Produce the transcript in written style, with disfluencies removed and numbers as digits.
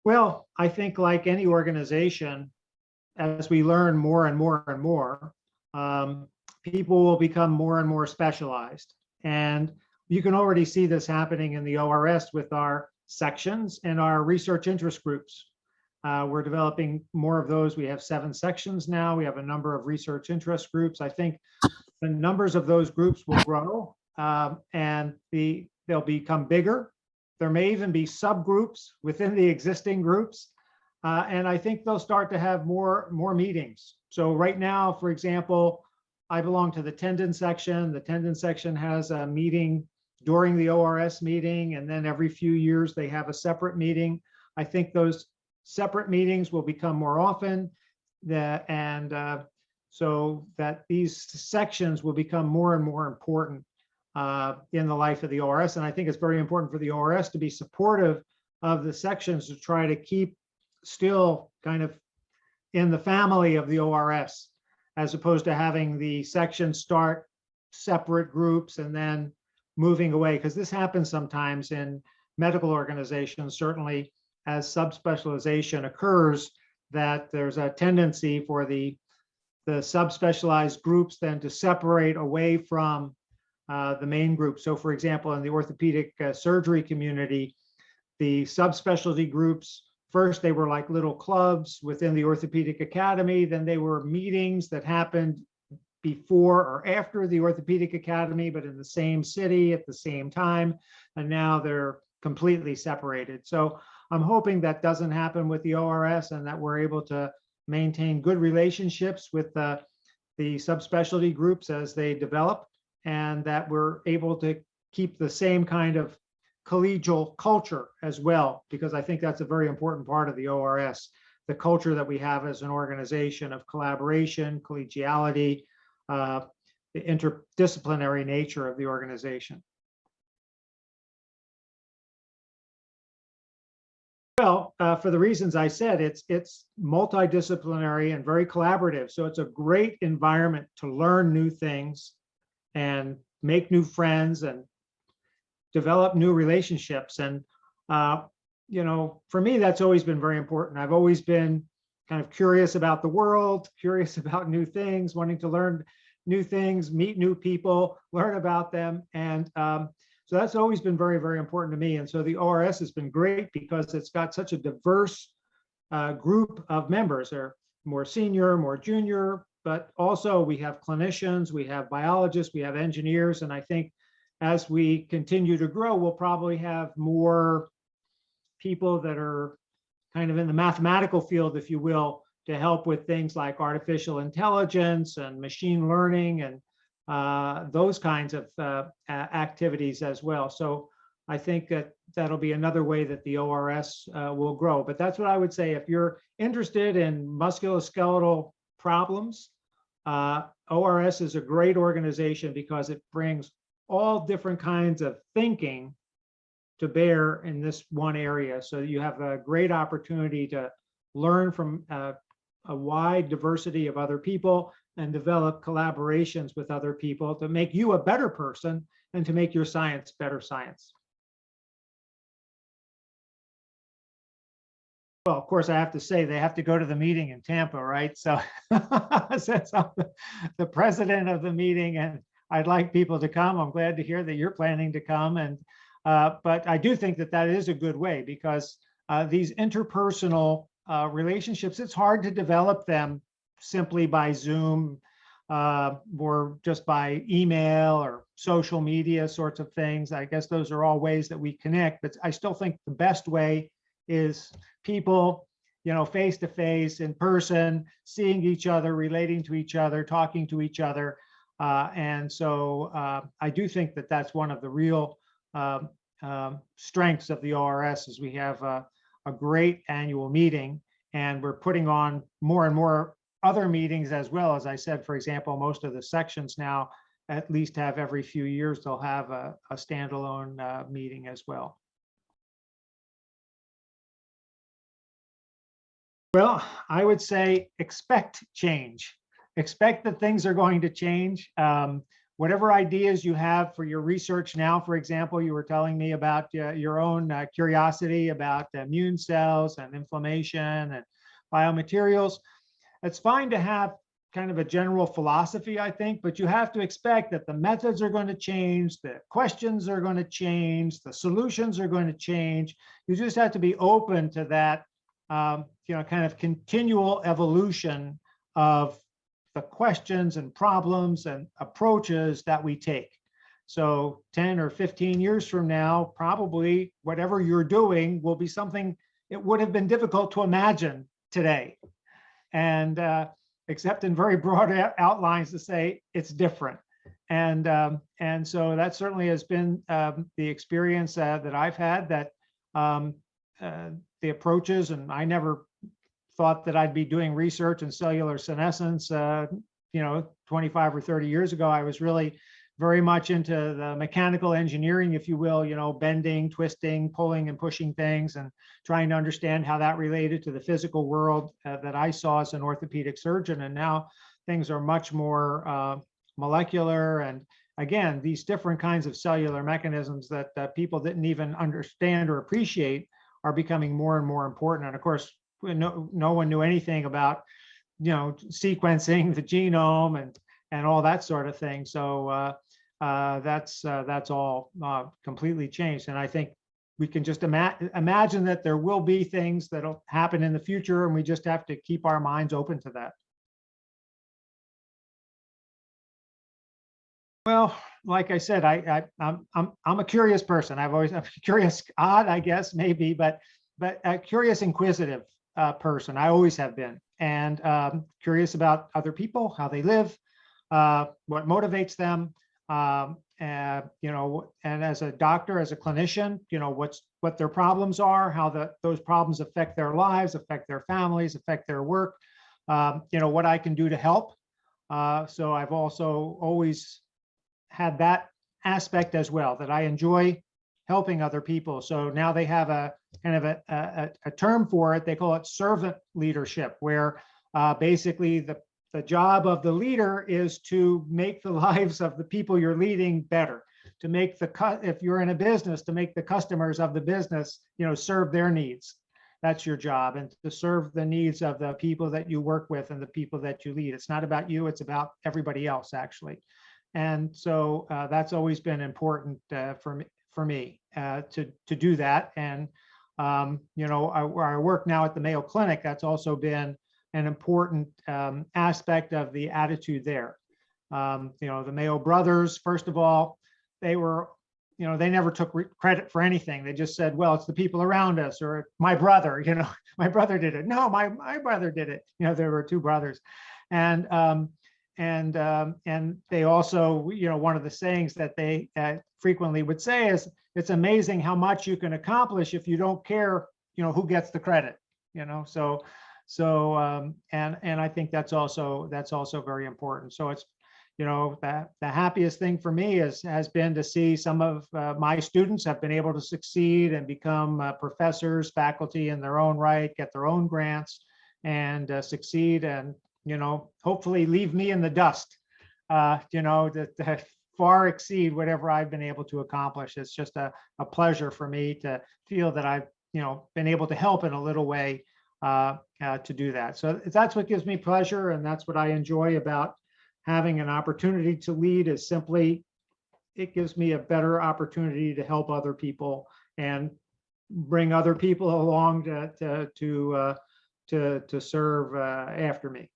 Well, I think like any organization, as we learn more and more and more, people will become more and more specialized. And you can already see this happening in the ORS with our sections and our research interest groups. We're developing more of those. We have 7 sections now. We have a number of research interest groups. I think the numbers of those groups will grow, and they'll become bigger. There may even be subgroups within the existing groups. And I think they'll start to have more meetings. So right now, for example, I belong to the tendon section. The tendon section has a meeting during the ORS meeting, and then every few years they have a separate meeting. I think those separate meetings will become more often, so that these sections will become more and more important in the life of the ORS. And I think it's very important for the ORS to be supportive of the sections to try to keep still kind of in the family of the ORS, as opposed to having the sections start separate groups and then moving away, because this happens sometimes in medical organizations. Certainly as subspecialization occurs, that there's a tendency for the subspecialized groups then to separate away from the main group. So for example, in the orthopedic surgery community, the subspecialty groups, first they were like little clubs within the orthopedic academy, then they were meetings that happened before or after the orthopedic academy, but in the same city at the same time, and now they're completely separated. So I'm hoping that doesn't happen with the ORS, and that we're able to maintain good relationships with the subspecialty groups as they develop, and that we're able to keep the same kind of collegial culture as well, because I think that's a very important part of the ORS, the culture that we have as an organization of collaboration, collegiality, the interdisciplinary nature of the organization. Well, for the reasons I said, it's multidisciplinary and very collaborative. So it's a great environment to learn new things and make new friends and develop new relationships. And, you know, for me, that's always been very important. I've always been kind of curious about the world, curious about new things, wanting to learn new things, meet new people, learn about them. And so that's always been very, very important to me. And so the ORS has been great because it's got such a diverse group of members. They're more senior, more junior, but also we have clinicians, we have biologists, we have engineers. And I think as we continue to grow, we'll probably have more people that are kind of in the mathematical field, if you will, to help with things like artificial intelligence and machine learning and those kinds of activities as well. So I think that that'll be another way that the ORS will grow. But that's what I would say. If you're interested in musculoskeletal problems, ORS is a great organization because it brings all different kinds of thinking to bear in this one area. So you have a great opportunity to learn from a wide diversity of other people and develop collaborations with other people to make you a better person and to make your science better science. Well, of course, I have to say they have to go to the meeting in Tampa, right? So since I'm the president of the meeting and I'd like people to come, I'm glad to hear that you're planning to come. And but I do think that that is a good way because these interpersonal relationships, it's hard to develop them simply by Zoom or just by email or social media sorts of things. I guess those are all ways that we connect, but I still think the best way is people, you know, face to face, in person, seeing each other, relating to each other, talking to each other. And so I do think that that's one of the real strengths of the ORS is we have a great annual meeting, and we're putting on more and more other meetings as well. As I said, for example, most of the sections now at least have every few years, they'll have a standalone meeting as well. Well, I would say expect change. Expect that things are going to change. whatever ideas you have for your research now. For example, you were telling me about your own curiosity about immune cells and inflammation and biomaterials. It's fine to have kind of a general philosophy, I think, but you have to expect that the methods are going to change, the questions are going to change, the solutions are going to change. You just have to be open to that, kind of continual evolution of the questions and problems and approaches that we take. So 10 or 15 years from now, probably whatever you're doing will be something it would have been difficult to imagine today. And except in very broad outlines to say it's different. And so that certainly has been the experience that I've had, that the approaches, and I never thought that I'd be doing research in cellular senescence, 25 or 30 years ago. I was really very much into the mechanical engineering, if you will, bending, twisting, pulling and pushing things, and trying to understand how that related to the physical world that I saw as an orthopedic surgeon. And now things are much more molecular. And again, these different kinds of cellular mechanisms that people didn't even understand or appreciate are becoming more and more important. And of course, no one knew anything about, sequencing the genome and all that sort of thing. So that's all completely changed. And I think we can just imagine that there will be things that'll happen in the future, and we just have to keep our minds open to that. Well, like I said, I'm a curious person. I'm a curious, odd, I guess, maybe, but a curious, inquisitive person. I always have been, and curious about other people, how they live, what motivates them, and as a doctor, as a clinician, what their problems are, how those problems affect their lives, affect their families, affect their work, what I can do to help. So I've also always had that aspect as well, that I enjoy helping other people. So now they have a kind of a term for it. They call it servant leadership, where basically the job of the leader is to make the lives of the people you're leading better, to make if you're in a business, to make the customers of the business, serve their needs. That's your job, and to serve the needs of the people that you work with and the people that you lead. It's not about you, it's about everybody else, actually. And so that's always been important for me to do that. And where I work now at the Mayo Clinic, that's also been an important aspect of the attitude there. The Mayo brothers, first of all, they were, they never took credit for anything. They just said, well, it's the people around us, or my brother, my brother did it. No, my brother did it. There were two brothers. And they also, one of the sayings that they frequently would say is, it's amazing how much you can accomplish if you don't care, who gets the credit, So and I think that's also very important. So it's, the happiest thing for me has been to see some of my students have been able to succeed and become professors, faculty in their own right, get their own grants, and succeed, and hopefully leave me in the dust, that far exceed whatever I've been able to accomplish. It's just a pleasure for me to feel that I've, been able to help in a little way to do that. So that's what gives me pleasure, and that's what I enjoy about having an opportunity to lead, is simply it gives me a better opportunity to help other people and bring other people along to serve after me.